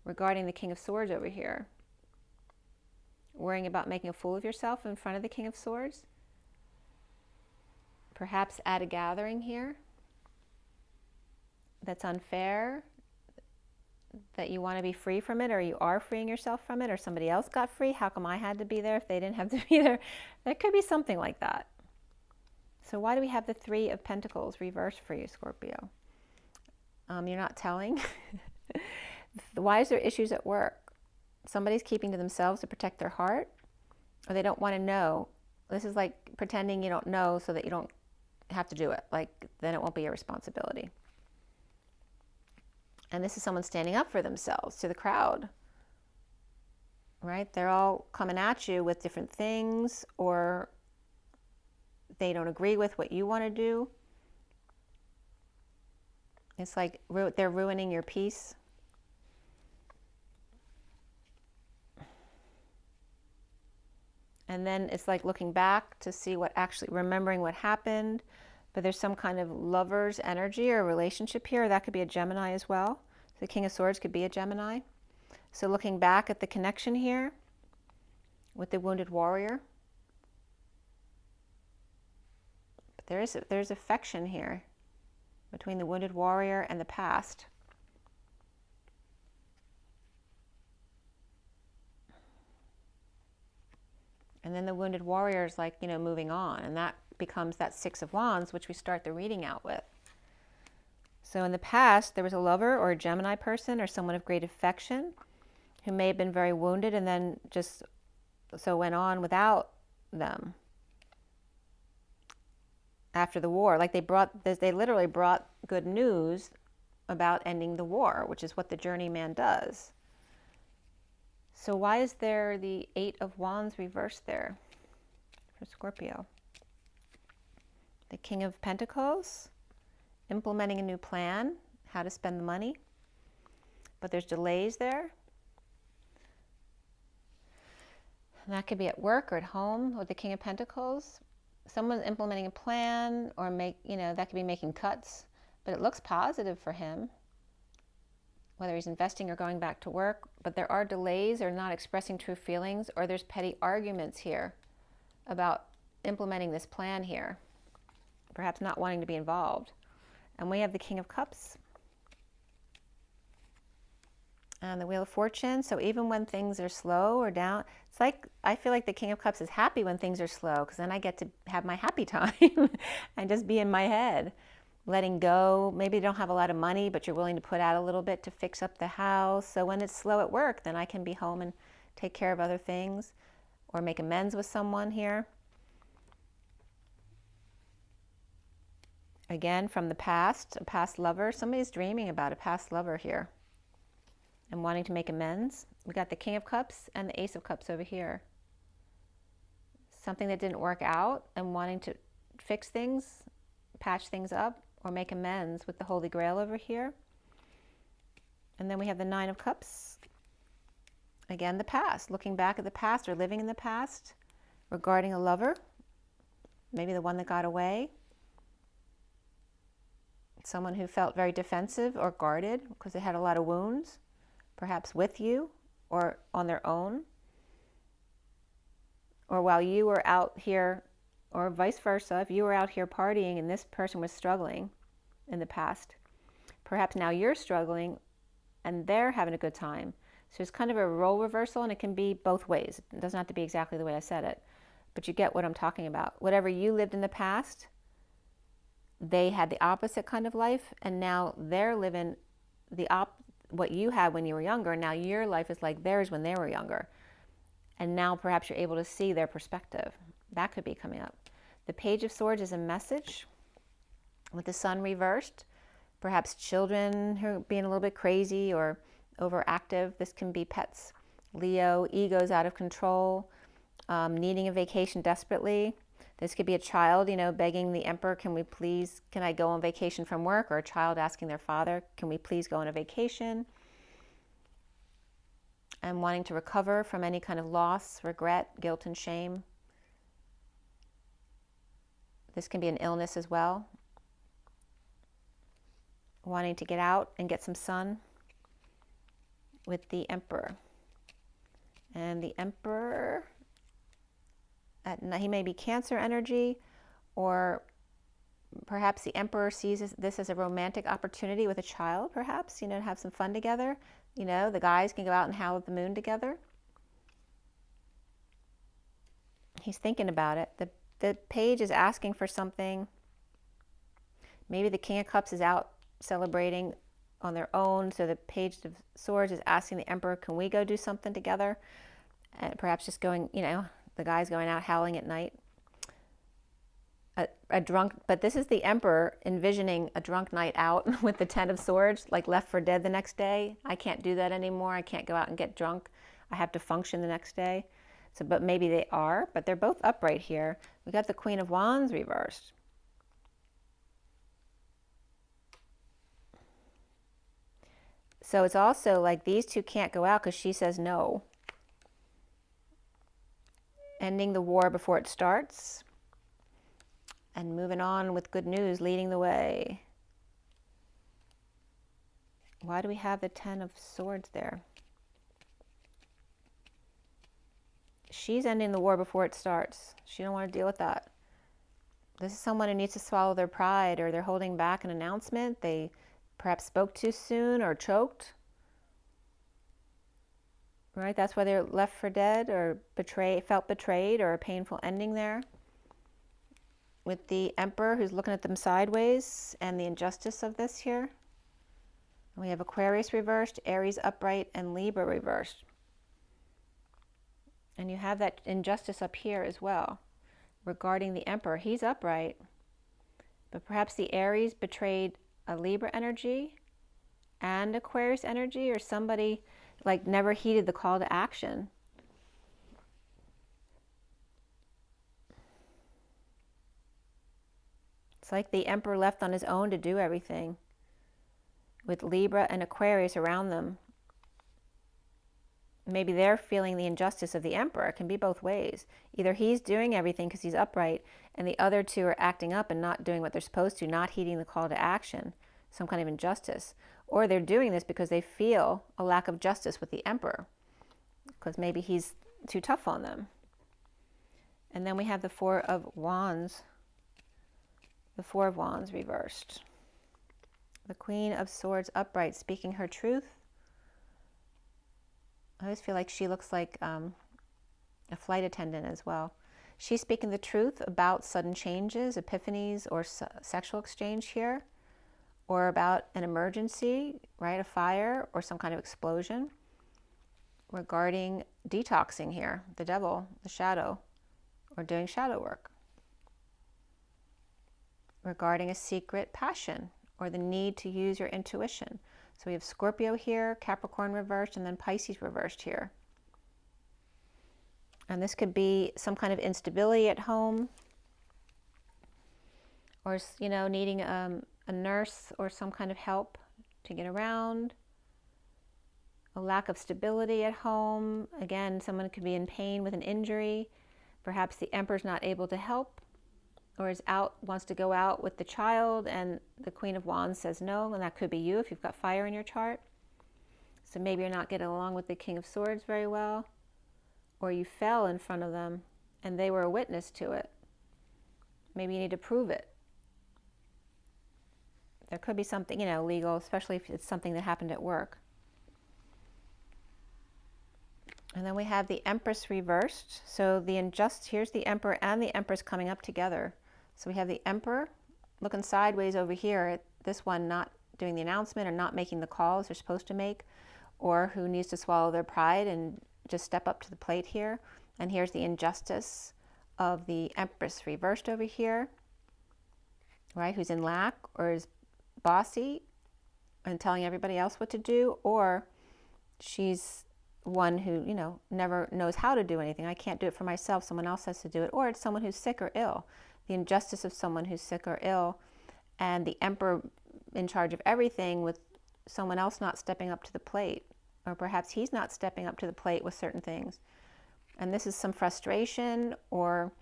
Speaker 1: regarding the King of Swords over here. Worrying about making a fool of yourself in front of the King of Swords. Perhaps at a gathering here that's unfair, that you want to be free from it, or you are freeing yourself from it, or somebody else got free. How come I had to be there if they didn't have to be there? There could be something like that. So why do we have the Three of Pentacles reversed for you, Scorpio? You're not telling. Why is there issues at work? Somebody's keeping to themselves to protect their heart, or they don't want to know. This is like pretending you don't know so that you don't have to do it. Like, then it won't be your responsibility. And this is someone standing up for themselves to the crowd, right? They're all coming at you with different things, or they don't agree with what you want to do. It's like they're ruining your peace. And then it's like looking back to see remembering what happened. But there's some kind of lover's energy or relationship here. That could be a Gemini as well. The King of Swords could be a Gemini. So looking back at the connection here with the wounded warrior. But there's affection here between the wounded warrior and the past. And then the wounded warrior is like, moving on. And that becomes that Six of Wands, which we start the reading out with. So in the past, there was a lover or a Gemini person or someone of great affection who may have been very wounded and then just so went on without them after the war. Like they literally brought good news about ending the war, which is what the journeyman does. So why is there the Eight of Wands reversed there for Scorpio? The King of Pentacles, implementing a new plan, how to spend the money, but there's delays there. And that could be at work or at home with the King of Pentacles. Someone's implementing a plan, or that could be making cuts, but it looks positive for him, whether he's investing or going back to work. But there are delays or not expressing true feelings, or there's petty arguments here about implementing this plan here, perhaps not wanting to be involved. And we have the King of Cups and the Wheel of Fortune. So even when things are slow or down, it's like, I feel like the King of Cups is happy when things are slow, because then I get to have my happy time and just be in my head, letting go. Maybe you don't have a lot of money, but you're willing to put out a little bit to fix up the house. So when it's slow at work, then I can be home and take care of other things or make amends with someone here. Again, from the past, a past lover. Somebody's dreaming about a past lover here and wanting to make amends. We got the King of Cups and the Ace of Cups over here. Something that didn't work out and wanting to fix things, patch things up, or make amends with the Holy Grail over here. And then we have the Nine of Cups. Again, the past, looking back at the past or living in the past regarding a lover, maybe the one that got away. Someone who felt very defensive or guarded because they had a lot of wounds, perhaps with you or on their own, or while you were out here, or vice versa, if you were out here partying and this person was struggling in the past, perhaps now you're struggling and they're having a good time. So it's kind of a role reversal, and it can be both ways. It doesn't have to be exactly the way I said it, but you get what I'm talking about. Whatever you lived in the past, they had the opposite kind of life, and now they're living what you had when you were younger. Now your life is like theirs when they were younger, and now perhaps you're able to see their perspective. That could be coming up. The Page of Swords is a message with the Sun reversed. Perhaps children who are being a little bit crazy or overactive. This can be pets. Leo, egos out of control, needing a vacation desperately. This could be a child, begging the Emperor, can I go on vacation from work? Or a child asking their father, can we please go on a vacation? And wanting to recover from any kind of loss, regret, guilt, and shame. This can be an illness as well. Wanting to get out and get some sun with the Emperor. And the Emperor, he may be Cancer energy, or perhaps the Emperor sees this as a romantic opportunity with a child, perhaps, to have some fun together. The guys can go out and howl at the moon together. He's thinking about it. The Page is asking for something. Maybe the King of Cups is out celebrating on their own, so the Page of Swords is asking the Emperor, can we go do something together? And perhaps just going, the guy's going out howling at night. A drunk, but this is the Emperor envisioning a drunk night out with the Ten of Swords, like Left 4 Dead the next day. I can't do that anymore. I can't go out and get drunk. I have to function the next day. So, but maybe they are, but they're both upright here. We got the Queen of Wands reversed. So it's also like these two can't go out because she says no. Ending the war before it starts. And moving on with good news, leading the way. Why do we have the Ten of Swords there? She's ending the war before it starts. She don't want to deal with that. This is someone who needs to swallow their pride, or they're holding back an announcement. They perhaps spoke too soon or choked. Right? That's why they're left for dead, or felt betrayed, or a painful ending there. With the Emperor who's looking at them sideways, and the injustice of this here. We have Aquarius reversed, Aries upright, and Libra reversed. And you have that injustice up here as well regarding the Emperor. He's upright, but perhaps the Aries betrayed a Libra energy and Aquarius energy, or somebody like never heeded the call to action. It's like the Emperor left on his own to do everything with Libra and Aquarius around them. Maybe they're feeling the injustice of the Emperor. It can be both ways. Either he's doing everything because he's upright, and the other two are acting up and not doing what they're supposed to, not heeding the call to action, some kind of injustice. Or they're doing this because they feel a lack of justice with the Emperor, because maybe he's too tough on them. And then we have the Four of Wands. The Four of Wands reversed. The Queen of Swords upright, speaking her truth. I always feel like she looks like a flight attendant as well. She's speaking the truth about sudden changes, epiphanies, or sexual exchange here, or about an emergency, right? A fire or some kind of explosion. Regarding detoxing here, the devil, the shadow, or doing shadow work. Regarding a secret passion or the need to use your intuition. So we have Scorpio here, Capricorn reversed, and then Pisces reversed here. And this could be some kind of instability at home, or, you know, needing a nurse or some kind of help to get around. A lack of stability at home. Again, someone could be in pain with an injury. Perhaps the Emperor's not able to help, or is out, wants to go out with the child, and the Queen of Wands says no, and that could be you if you've got fire in your chart. So maybe you're not getting along with the King of Swords very well, or you fell in front of them and they were a witness to it. Maybe you need to prove it. There could be something, you know, legal, especially if it's something that happened at work. And then we have the Empress reversed. So here's the Emperor and the Empress coming up together. So we have the Emperor looking sideways over here at this one, not doing the announcement or not making the calls they're supposed to make, or who needs to swallow their pride and just step up to the plate here. And here's the injustice of the Empress reversed over here, right? Who's in lack or is bossy and telling everybody else what to do, or she's one who, you know, never knows how to do anything. I can't do it for myself. Someone else has to do it. Or it's someone who's sick or ill. The injustice of someone who's sick or ill, and the Emperor in charge of everything with someone else not stepping up to the plate. Or perhaps he's not stepping up to the plate with certain things. And this is some frustration or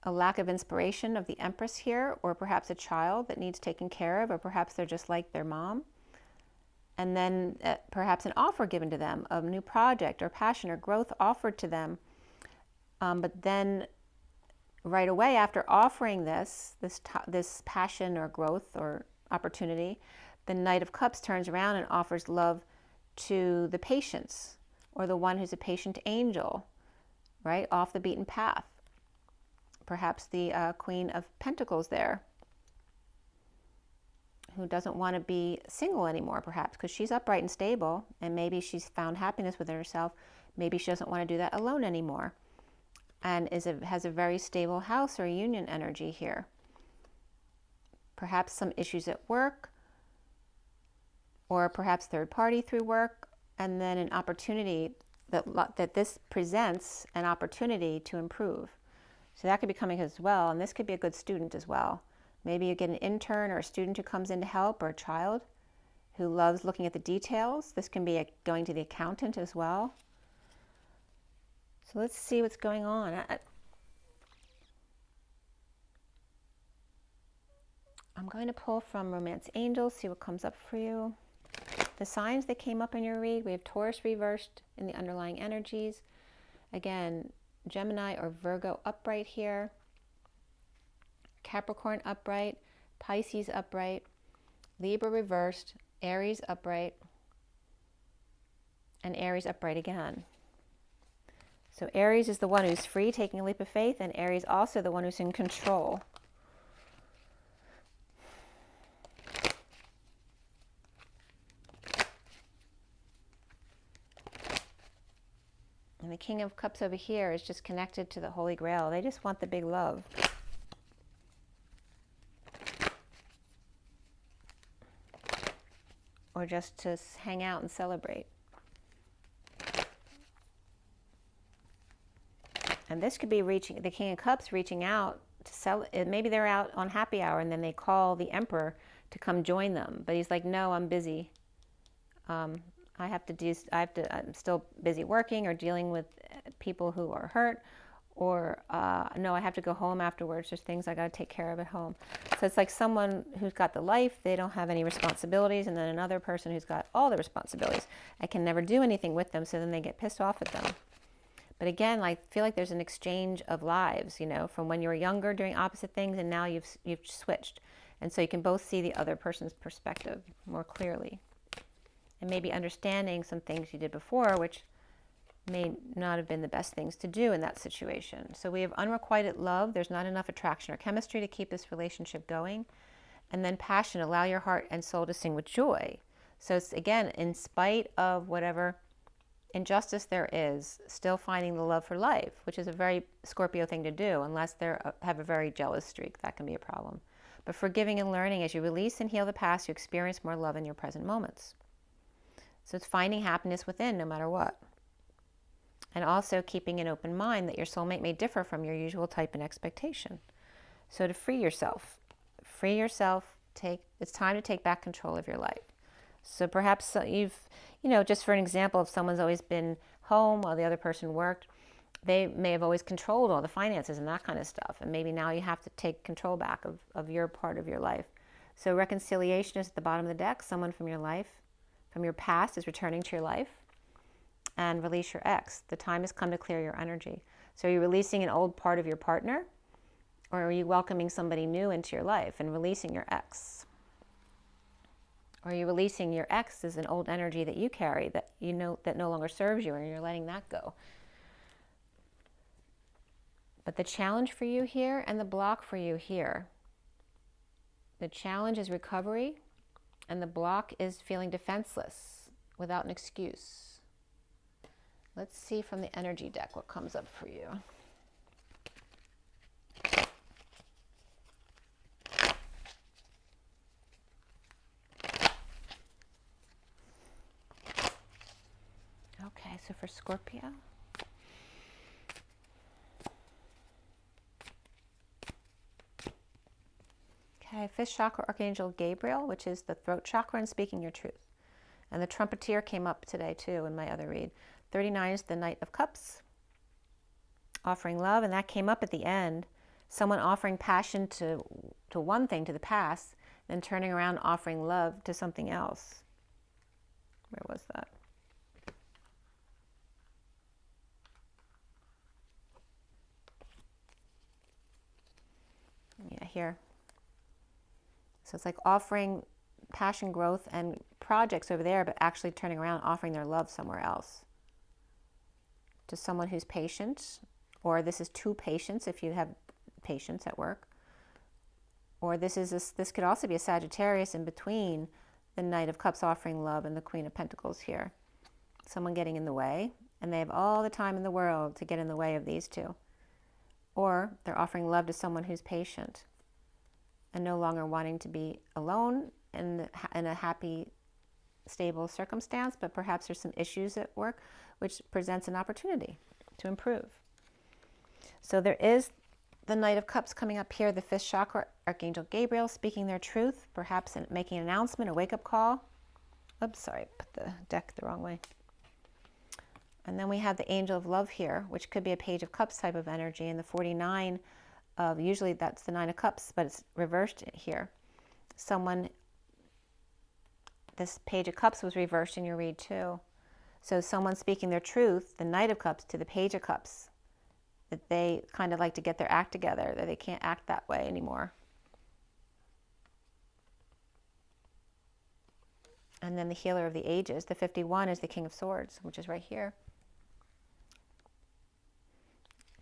Speaker 1: a lack of inspiration of the Empress here, or perhaps a child that needs taken care of, or perhaps they're just like their mom. And then perhaps an offer given to them of new project or passion or growth offered to them. But then right away after offering this passion or growth or opportunity, the Knight of Cups turns around and offers love to the patience, or the one who's a patient angel, right? Off the beaten path. Perhaps the Queen of Pentacles there, who doesn't want to be single anymore, perhaps, because she's upright and stable, and maybe she's found happiness within herself. Maybe she doesn't want to do that alone anymore, and has a very stable house or union energy here. Perhaps some issues at work, or perhaps third party through work, and then an opportunity that this presents an opportunity to improve. So that could be coming as well, and this could be a good student as well. Maybe you get an intern or a student who comes in to help, or a child who loves looking at the details. This can be going to the accountant as well. So let's see what's going on. I'm going to pull from Romance Angels, see what comes up for you. The signs that came up in your read, we have Taurus reversed in the underlying energies. Again, Gemini or Virgo upright here. Capricorn upright, Pisces upright, Libra reversed, Aries upright, and Aries upright again. So Aries is the one who's free, taking a leap of faith, and Aries also the one who's in control. King of Cups over here is just connected to the Holy Grail. They just want the big love. Or just to hang out and celebrate. And this could be reaching, the King of Cups reaching out to sell, maybe they're out on happy hour and then they call the Emperor to come join them. But he's like, no, I'm busy. I'm still busy working or dealing with people who are hurt. Or, no, I have to go home afterwards. There's things I got to take care of at home. So it's like someone who's got the life, they don't have any responsibilities, and then another person who's got all the responsibilities. I can never do anything with them, so then they get pissed off at them. But again, I feel like there's an exchange of lives, you know, from when you were younger doing opposite things, and now you've switched. And so you can both see the other person's perspective more clearly. And maybe understanding some things you did before, which may not have been the best things to do in that situation. So we have unrequited love. There's not enough attraction or chemistry to keep this relationship going. And then passion, allow your heart and soul to sing with joy. So it's, again, in spite of whatever injustice there is, still finding the love for life, which is a very Scorpio thing to do, unless they have a very jealous streak. That can be a problem. But forgiving and learning, as you release and heal the past, you experience more love in your present moments. So it's finding happiness within, no matter what. And also keeping an open mind that your soulmate may differ from your usual type and expectation. So to free yourself, it's time to take back control of your life. So perhaps just for an example, if someone's always been home while the other person worked, they may have always controlled all the finances and that kind of stuff. And maybe now you have to take control back of your part of your life. So reconciliation is at the bottom of the deck. Someone from your life, from your past, is returning to your life. And release your ex. The time has come to clear your energy. So are you releasing an old part of your partner? Or are you welcoming somebody new into your life and releasing your ex? Or are you releasing your ex as an old energy that you carry that you know that no longer serves you, and you're letting that go? But the challenge for you here and the block for you here, the challenge is recovery, and the block is feeling defenseless without an excuse. Let's see from the energy deck what comes up for you. Okay, so for Scorpio. Okay, fifth chakra, Archangel Gabriel, which is the throat chakra and speaking your truth. And the trumpeter came up today too in my other read. 39 is the Knight of Cups, offering love, and that came up at the end. Someone offering passion to one thing, to the past, then turning around offering love to something else. Where was that? Yeah, here. So it's like offering passion, growth, and projects over there, but actually turning around, offering their love somewhere else. To someone who's patient, or this is two patients if you have patience at work. Or this could also be a Sagittarius in between the Knight of Cups offering love and the Queen of Pentacles here. Someone getting in the way, and they have all the time in the world to get in the way of these two. Or they're offering love to someone who's patient and no longer wanting to be alone in a happy, stable circumstance, but perhaps there's some issues at work which presents an opportunity to improve. So there is the Knight of Cups coming up here, the fifth chakra, Archangel Gabriel, speaking their truth, perhaps making an announcement, a wake-up call. Oops, sorry, put the deck the wrong way. And then we have the Angel of Love here, which could be a Page of Cups type of energy, and the 49 of, usually that's the 9 of Cups, but it's reversed here. This Page of Cups was reversed in your read too. So someone speaking their truth, the Knight of Cups to the Page of Cups, that they kind of like to get their act together, that they can't act that way anymore. And then the Healer of the Ages, the 51 is the King of Swords, which is right here.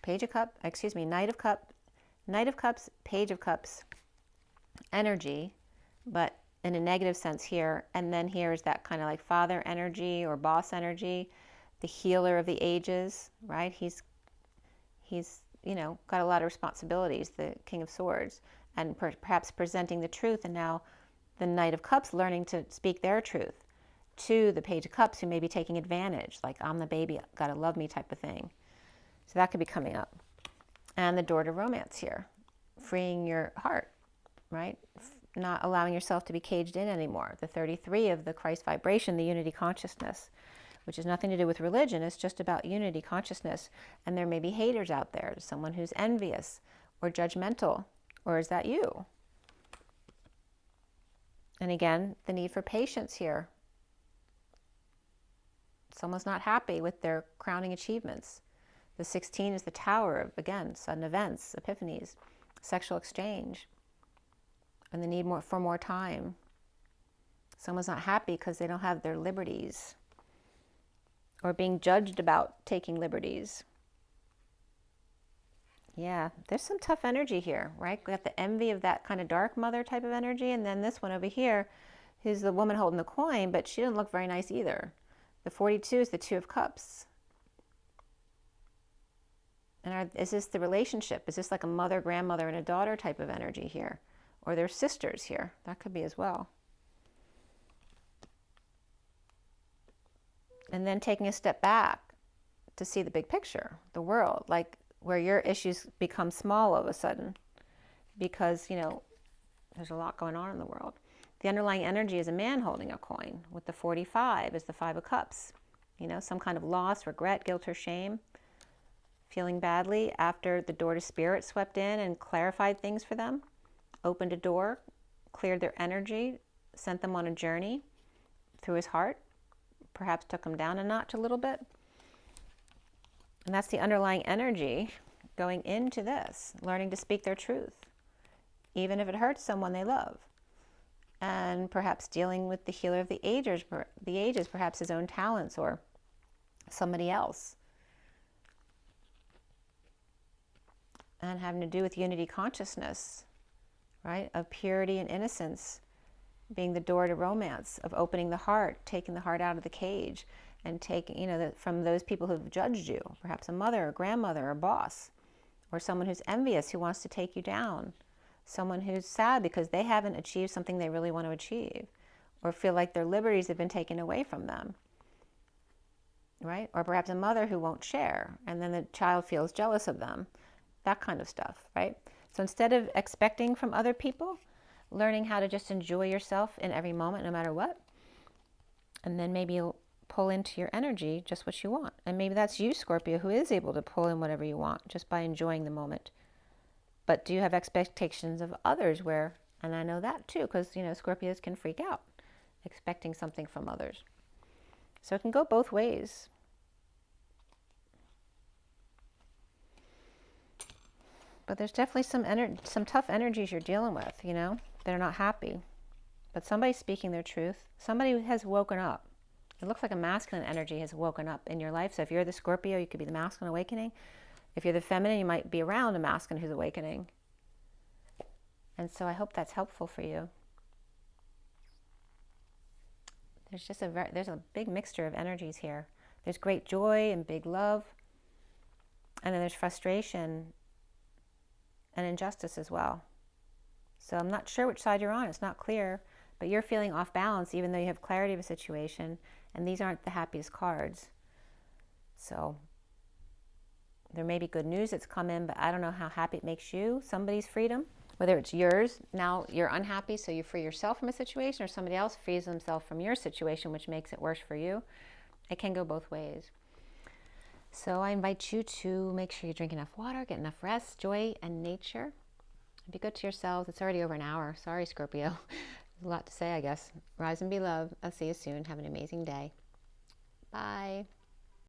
Speaker 1: Page of Cups, Knight of Cups, Page of Cups, energy, but in a negative sense here. And then here is that kind of like father energy or boss energy the healer of the ages, right? He's you know, got a lot of responsibilities, the King of Swords, and perhaps presenting the truth. And now the Knight of Cups learning to speak their truth to the Page of Cups, who may be taking advantage, like, I'm the baby, gotta love me type of thing. So that could be coming up. And the door to romance here, freeing your heart, right? Not allowing yourself to be caged in anymore. The 33 of the Christ vibration, the unity consciousness, which has nothing to do with religion. It's just about unity consciousness. And there may be haters out there, someone who's envious or judgmental, or is that you? And again, the need for patience here. Someone's not happy with their crowning achievements. The 16 is the Tower of, again, sudden events, epiphanies, sexual exchange, and the need for more time. Someone's not happy because they don't have their liberties, or being judged about taking liberties. Yeah, there's some tough energy here, right? We got the envy of that kind of dark mother type of energy, and then this one over here, who's the woman holding the coin, but she doesn't look very nice either. The 42 is the Two of Cups. And is this the relationship? Is this like a mother, grandmother, and a daughter type of energy here? Or they're sisters here. That could be as well. And then taking a step back to see the big picture, the world, like where your issues become small all of a sudden because, you know, there's a lot going on in the world. The underlying energy is a man holding a coin, with the 45 is the Five of Cups. You know, some kind of loss, regret, guilt, or shame. Feeling badly after the door to spirit swept in and clarified things for them. Opened a door, cleared their energy, sent them on a journey through his heart. Perhaps took them down a notch a little bit. And that's the underlying energy going into this, learning to speak their truth, even if it hurts someone they love. And perhaps dealing with the healer of the ages, perhaps his own talents or somebody else. And having to do with unity consciousness, right? Of purity and innocence being the door to romance, of opening the heart, taking the heart out of the cage, and taking, you know, from those people who've judged you, perhaps a mother or grandmother or boss, or someone who's envious who wants to take you down. Someone who's sad because they haven't achieved something they really want to achieve, or feel like their liberties have been taken away from them, right? Or perhaps a mother who won't share, and then the child feels jealous of them, that kind of stuff, right? So instead of expecting from other people, learning how to just enjoy yourself in every moment, no matter what, and then maybe you'll pull into your energy just what you want. And maybe that's you, Scorpio, who is able to pull in whatever you want just by enjoying the moment. But do you have expectations of others where, and I know that too, because, you know, Scorpios can freak out expecting something from others. So it can go both ways. But there's definitely some tough energies you're dealing with, you know. They're not happy. But somebody's speaking their truth. Somebody has woken up. It looks like a masculine energy has woken up in your life. So if you're the Scorpio, you could be the masculine awakening. If you're the feminine, you might be around a masculine who's awakening. And so I hope that's helpful for you. There's just there's a big mixture of energies here. There's great joy and big love. And then there's frustration and injustice as well. So I'm not sure which side you're on. It's not clear, but you're feeling off balance even though you have clarity of a situation, and these aren't the happiest cards. So there may be good news that's come in, but I don't know how happy it makes you. Somebody's freedom, whether it's yours, now you're unhappy so you free yourself from a situation, or somebody else frees themselves from your situation, which makes it worse for you. It can go both ways. So I invite you to make sure you drink enough water, get enough rest, joy, and nature. Be good to yourselves. It's already over an hour. Sorry, Scorpio. There's a lot to say, I guess. Rise and be loved. I'll see you soon. Have an amazing day. Bye.